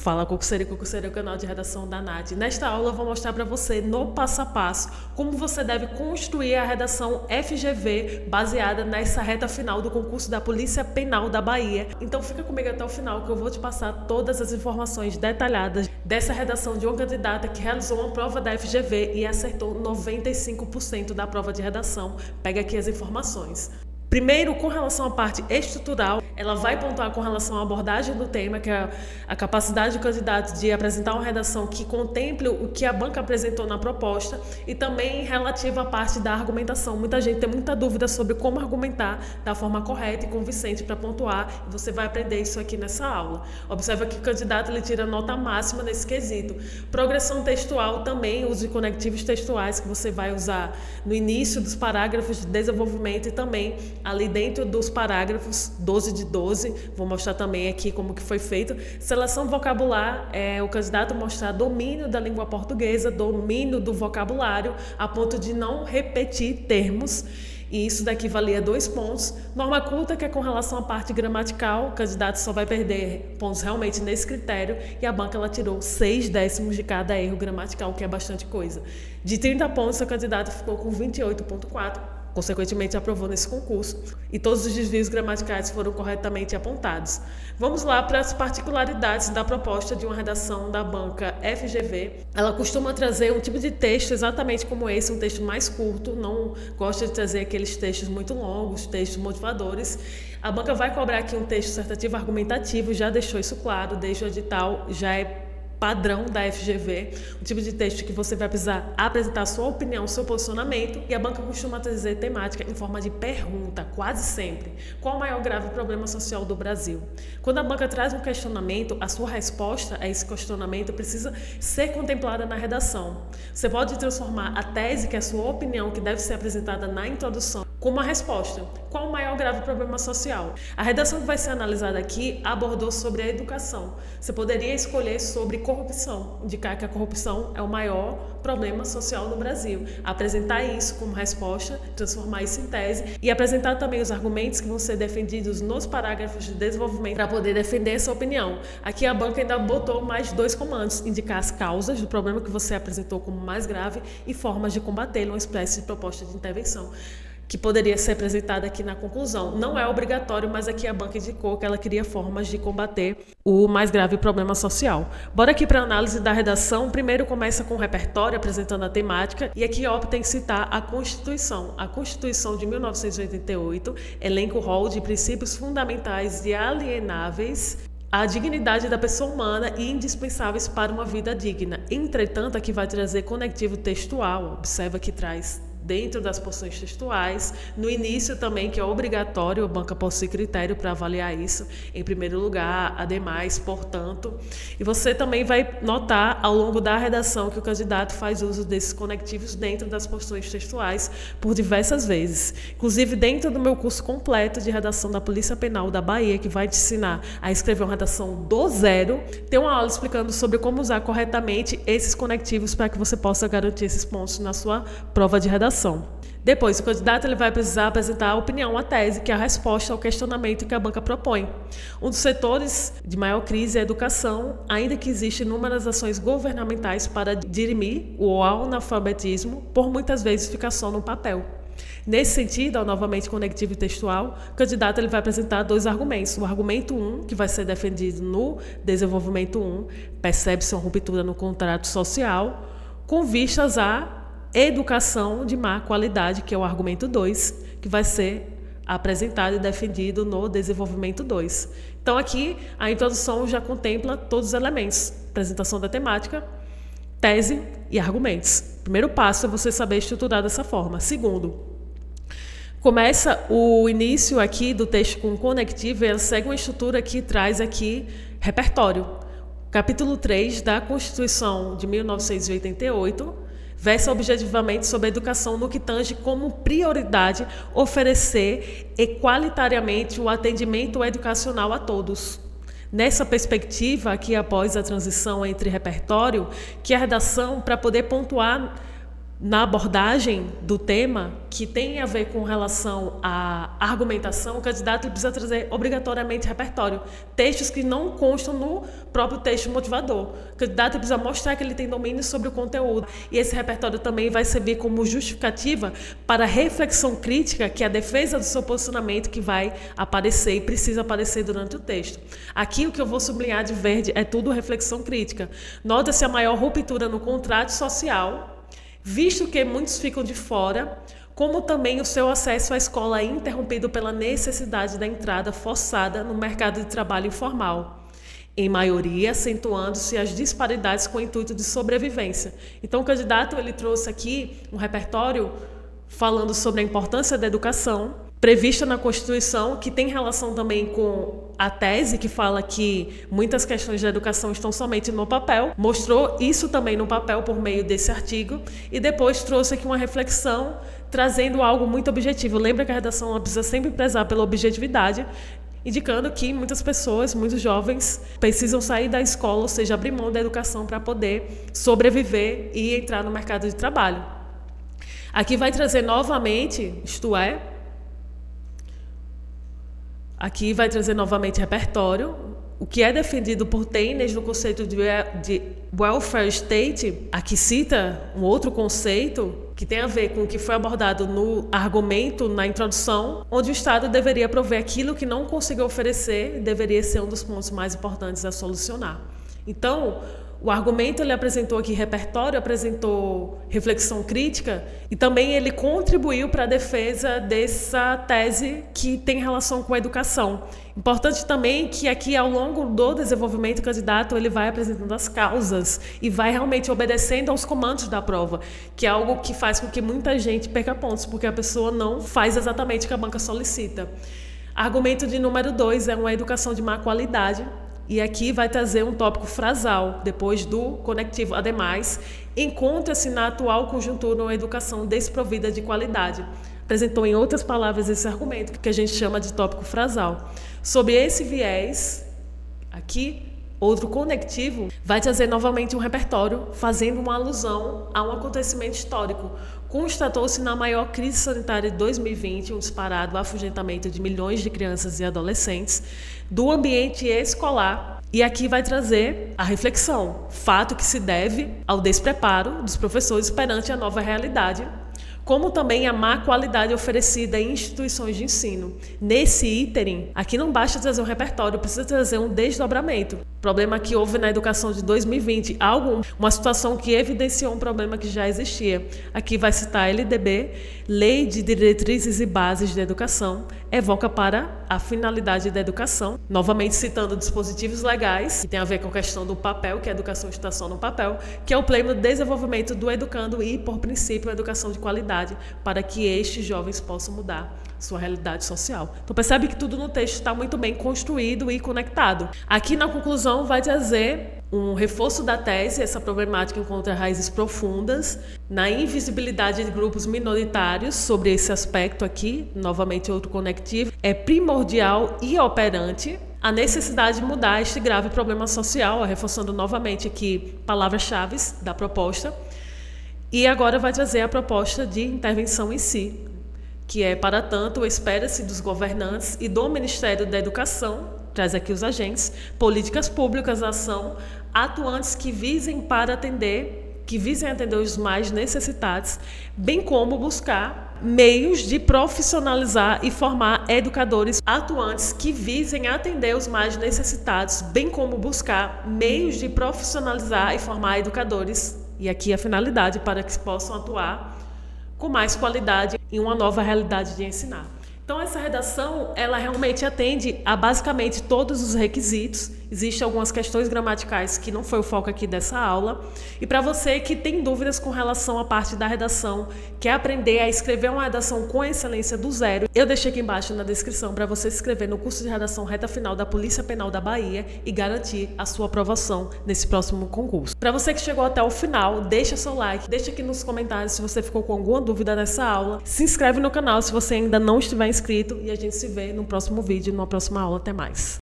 Fala concurseiro e concurseira, é o canal de redação da NAD. Nesta aula eu vou mostrar para você no passo a passo como você deve construir a redação FGV baseada nessa reta final do concurso da Polícia Penal da Bahia. Então fica comigo até o final que eu vou te passar todas as informações detalhadas dessa redação de uma candidata que realizou uma prova da FGV e acertou 95% da prova de redação. Pega aqui as informações. Primeiro, com relação à parte estrutural, ela vai pontuar com relação à abordagem do tema, que é a capacidade do candidato de apresentar uma redação que contemple o que a banca apresentou na proposta e também relativa à parte da argumentação. Muita gente tem muita dúvida sobre como argumentar da forma correta e convincente para pontuar, e você vai aprender isso aqui nessa aula. Observa que o candidato ele tira nota máxima nesse quesito. Progressão textual também, uso de conectivos textuais que você vai usar no início dos parágrafos de desenvolvimento e também ali dentro dos parágrafos 12 de 12, vou mostrar também aqui como que foi feito. Seleção vocabular, o candidato mostrar domínio da língua portuguesa, domínio do vocabulário, a ponto de não repetir termos. E isso daqui valia 2 pontos. Norma culta, que é com relação à parte gramatical, o candidato só vai perder pontos realmente nesse critério, e a banca ela tirou 6 décimos de cada erro gramatical, que é bastante coisa. De 30 pontos, o candidato ficou com 28,4. Consequentemente, aprovou nesse concurso e todos os desvios gramaticais foram corretamente apontados. Vamos lá para as particularidades da proposta de uma redação da banca FGV. Ela costuma trazer um tipo de texto exatamente como esse, um texto mais curto, não gosta de trazer aqueles textos muito longos, textos motivadores. A banca vai cobrar aqui um texto dissertativo argumentativo, já deixou isso claro, desde o edital já é padrão da FGV, um tipo de texto que você vai precisar apresentar sua opinião, seu posicionamento, e a banca costuma trazer temática em forma de pergunta, quase sempre. Qual o maior grave problema social do Brasil? Quando a banca traz um questionamento, a sua resposta a esse questionamento precisa ser contemplada na redação. Você pode transformar a tese, que é a sua opinião, que deve ser apresentada na introdução, como uma resposta. Qual o maior grave problema social? A redação que vai ser analisada aqui abordou sobre a educação. Você poderia escolher sobre corrupção, indicar que a corrupção é o maior problema social no Brasil. Apresentar isso como resposta, transformar isso em tese e apresentar também os argumentos que vão ser defendidos nos parágrafos de desenvolvimento para poder defender essa opinião. Aqui a banca ainda botou mais 2 comandos, indicar as causas do problema que você apresentou como mais grave e formas de combatê-lo, uma espécie de proposta de intervenção, que poderia ser apresentada aqui na conclusão. Não é obrigatório, mas aqui a banca indicou que ela queria formas de combater o mais grave problema social. Bora aqui para a análise da redação. Primeiro começa com o repertório, apresentando a temática, e aqui opta em citar a Constituição. A Constituição de 1988 elenca o rol de princípios fundamentais e alienáveis a dignidade da pessoa humana e indispensáveis para uma vida digna. Entretanto, aqui vai trazer conectivo textual. Observa que traz dentro das porções textuais, no início também, que é obrigatório, a banca possui critério para avaliar isso, em primeiro lugar, ademais, portanto, e você também vai notar ao longo da redação que o candidato faz uso desses conectivos dentro das porções textuais por diversas vezes. Inclusive, dentro do meu curso completo de redação da Polícia Penal da Bahia, que vai te ensinar a escrever uma redação do zero, tem uma aula explicando sobre como usar corretamente esses conectivos para que você possa garantir esses pontos na sua prova de redação. Depois, o candidato ele vai precisar apresentar a opinião, a tese, que é a resposta ao questionamento que a banca propõe. Um dos setores de maior crise é a educação, ainda que existem inúmeras ações governamentais para dirimir o analfabetismo, por muitas vezes fica só no papel. Nesse sentido, novamente conectivo e textual, o candidato ele vai apresentar 2 argumentos. O argumento 1, que vai ser defendido no desenvolvimento 1, percebe-se uma ruptura no contrato social, com vistas a educação de má qualidade, que é o argumento 2, que vai ser apresentado e defendido no desenvolvimento 2. Então aqui a introdução já contempla todos os elementos: apresentação da temática, tese e argumentos. Primeiro passo é você saber estruturar dessa forma. Segundo, começa o início aqui do texto com conectivo, e ela segue uma estrutura que traz aqui repertório. Capítulo 3 da Constituição de 1988 versa objetivamente sobre a educação no que tange como prioridade oferecer equalitariamente o atendimento educacional a todos. Nessa perspectiva, aqui após a transição entre repertório, que a redação, para poder pontuar na abordagem do tema, que tem a ver com relação à argumentação, o candidato precisa trazer obrigatoriamente repertório, textos que não constam no próprio texto motivador. O candidato precisa mostrar que ele tem domínio sobre o conteúdo, e esse repertório também vai servir como justificativa para a reflexão crítica, que é a defesa do seu posicionamento, que vai aparecer e precisa aparecer durante o texto. Aqui o que eu vou sublinhar de verde é tudo reflexão crítica. Nota-se a maior ruptura no contrato social, visto que muitos ficam de fora, como também o seu acesso à escola é interrompido pela necessidade da entrada forçada no mercado de trabalho informal, em maioria acentuando-se as disparidades com o intuito de sobrevivência. Então o candidato ele trouxe aqui um repertório falando sobre a importância da educação, prevista na Constituição, que tem relação também com a tese, que fala que muitas questões da educação estão somente no papel, mostrou isso também no papel por meio desse artigo, e depois trouxe aqui uma reflexão, trazendo algo muito objetivo. Lembra que a redação ela precisa sempre prezar pela objetividade, indicando que muitas pessoas, muitos jovens, precisam sair da escola, ou seja, abrir mão da educação para poder sobreviver e entrar no mercado de trabalho. Aqui vai trazer novamente, isto é, aqui vai trazer novamente repertório, o que é defendido por Keynes no conceito de welfare state. Aqui cita um outro conceito que tem a ver com o que foi abordado no argumento, na introdução, onde o Estado deveria prover aquilo que não conseguiu oferecer, deveria ser um dos pontos mais importantes a solucionar. Então, o argumento ele apresentou aqui repertório, apresentou reflexão crítica e também ele contribuiu para a defesa dessa tese que tem relação com a educação. Importante também que aqui ao longo do desenvolvimento o candidato ele vai apresentando as causas e vai realmente obedecendo aos comandos da prova, que é algo que faz com que muita gente perca pontos, porque a pessoa não faz exatamente o que a banca solicita. Argumento de número 2 é uma educação de má qualidade. E aqui vai trazer um tópico frasal, depois do conectivo. Ademais, encontra-se na atual conjuntura uma educação desprovida de qualidade. Apresentou em outras palavras esse argumento, que a gente chama de tópico frasal. Sobre esse viés, aqui, outro conectivo, vai trazer novamente um repertório, fazendo uma alusão a um acontecimento histórico. Constatou-se na maior crise sanitária de 2020 um disparado afugentamento de milhões de crianças e adolescentes do ambiente escolar. E aqui vai trazer a reflexão, fato que se deve ao despreparo dos professores perante a nova realidade, como também a má qualidade oferecida em instituições de ensino. Nesse ínterim, aqui não basta trazer um repertório, precisa trazer um desdobramento. Problema que houve na educação de 2020, uma situação que evidenciou um problema que já existia. Aqui vai citar a LDB, Lei de Diretrizes e Bases da Educação, evoca para a finalidade da educação, novamente citando dispositivos legais, que tem a ver com a questão do papel, que a educação está só no papel, que é o pleno desenvolvimento do educando e, por princípio, a educação de qualidade, para que estes jovens possam mudar sua realidade social. Então percebe que tudo no texto está muito bem construído e conectado. Aqui na conclusão vai trazer um reforço da tese. Essa problemática encontra raízes profundas na invisibilidade de grupos minoritários. Sobre esse aspecto aqui, novamente outro conectivo, é primordial e operante a necessidade de mudar este grave problema social, reforçando novamente aqui palavras-chave da proposta. E agora vai trazer a proposta de intervenção em si, que é, para tanto, espera-se dos governantes e do Ministério da Educação, traz aqui os agentes, políticas públicas, ação, atuantes que visem atender os mais necessitados, bem como buscar meios de profissionalizar e formar educadores atuantes que visem atender os mais necessitados, bem como buscar meios de profissionalizar e formar educadores, e aqui a finalidade para que possam atuar com mais qualidade em uma nova realidade de ensinar. Então essa redação, ela realmente atende a basicamente todos os requisitos. Existem algumas questões gramaticais que não foi o foco aqui dessa aula. E para você que tem dúvidas com relação à parte da redação, quer aprender a escrever uma redação com excelência do zero, eu deixei aqui embaixo na descrição para você se inscrever no curso de redação reta final da Polícia Penal da Bahia e garantir a sua aprovação nesse próximo concurso. Para você que chegou até o final, deixa seu like, deixa aqui nos comentários se você ficou com alguma dúvida nessa aula, se inscreve no canal se você ainda não estiver inscrito e a gente se vê no próximo vídeo, numa próxima aula. Até mais!